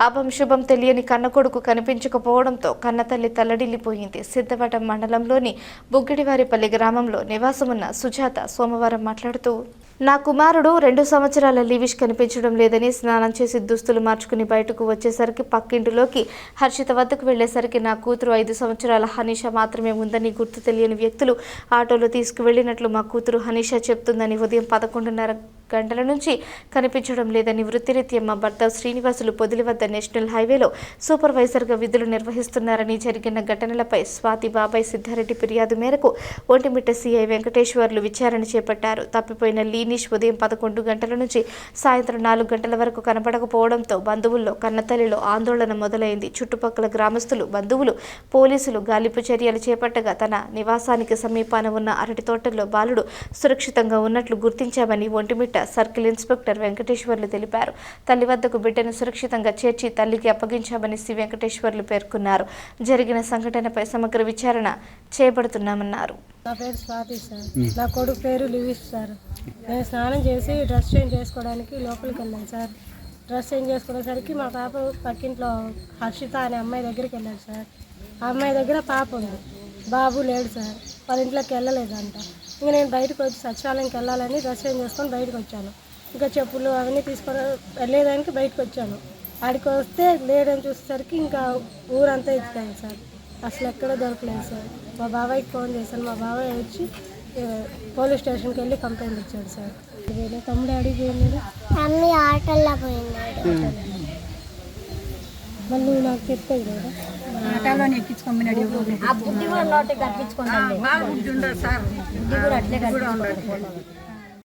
అభం శుభం తెలియని కన్న కొడుకు కనిపించకపోవడంతో కన్నతల్లి తల్లడిల్లిపోయింది. సిద్ధవటం మండలంలోని బుగ్గిడివారిపల్లి గ్రామంలో నివాసమున్న సుజాత సోమవారం మాట్లాడుతూ, నా కుమారుడు 2 సంవత్సరాల లీవిష్ కనిపించడం లేదని స్నానం చేసి దుస్తులు మార్చుకుని బయటకు వచ్చేసరికి పక్కింటిలోకి హర్షిత వద్దకు వెళ్లేసరికి నా కూతురు 5 సంవత్సరాల హనీష మాత్రమే ఉందని గుర్తు తెలియని వ్యక్తులు ఆటోలో తీసుకువెళ్లినట్లు మా కూతురు హనీష చెప్తుందని ఉదయం 11:30 గంటల నుంచి కనిపించడం లేదని వృత్తిరీత్యా మా భర్త శ్రీనివాసులు పొదిలి వద్ద నేషనల్ హైవేలో సూపర్వైజర్గా విధులు నిర్వహిస్తున్నారని జరిగిన ఘటనలపై స్వాతి బాబాయ్ సిద్ధారెడ్డి ఫిర్యాదు మేరకు ఒంటిమిట్ట సిఐ వెంకటేశ్వర్లు విచారణ చేపట్టారు. తప్పిపోయిన లీనిష్ ఉదయం 11 గంటల నుంచి సాయంత్రం 4 గంటల వరకు కనపడకపోవడంతో బంధువుల్లో కన్నతల్లిలో ఆందోళన మొదలైంది. చుట్టుపక్కల గ్రామస్తులు, బంధువులు, పోలీసులు గాలింపు చర్యలు చేపట్టగా తన నివాసానికి సమీపాన ఉన్న అరటి తోటల్లో బాలుడు సురక్షితంగా ఉన్నట్లు గుర్తించామని ఒంటిమిట్ట సర్కిల్ ఇన్స్పెక్టర్ వెంకటేశ్వర్లు తెలిపారు. తల్లి వద్దకు బిడ్డను సురక్షితంగా చేర్చి తల్లికి అప్పగించామని సి వెంకటేశ్వర్లు పేర్కొన్నారు. జరిగిన సంఘటనపై సమగ్ర విచారణ చేపడుతున్నామన్నారు. నా పేరు స్వాతి సార్. నా కొడుకు పేరు లివిష్ సార్. నేను స్నానం చేసి డ్రెస్ చేంజ్ చేసుకోవడానికి లోపలికి వెళ్ళాను సార్. డ్రెస్ చేంజ్ చేసుకునేసరికి మా పాప పక్కింట్లో హర్షిత అనే అమ్మాయి దగ్గరికి వెళ్ళాడు సార్. ఆ అమ్మాయి దగ్గర పాప ఉంది, బాబు లేడు సార్. వాళ్ళ ఇంట్లోకి వెళ్ళలేదంట. ఇంకా నేను బయటకు వచ్చి సచివాలయంకి వెళ్ళాలని డ్రెస్ చేంజ్ చేసుకొని బయటకు వచ్చాను. ఇంకా చెప్పులు అవన్నీ తీసుకొని వెళ్ళేదానికి బయటకు వచ్చాను. ఆడికి వస్తే లేడని చూసేసరికి ఇంకా ఊరంతా ఎత్తుకాను సార్. అసలు ఎక్కడ దొరకలేదు సార్. మా బాబాయ్కి ఫోన్ చేశాను. మా బాబాయ్ వచ్చి పోలీస్ స్టేషన్కి వెళ్ళి కంప్లైంట్ ఇచ్చాడు సార్. తమ్ముడు అడిగి పోయినాడు, అన్ని ఆటల్లో పోయినాడు. మళ్ళీ నువ్వు నాకు చెప్పేది కదా, ఆటోలో ఎక్కించుకోమన్నాడు. ఆ బుద్ధి కూడా నోటి కనిపించుకోండి. బాగా బుద్ధి ఉండదు సార్, బుద్ధి కూడా అట్లే కనిపించుకోండి.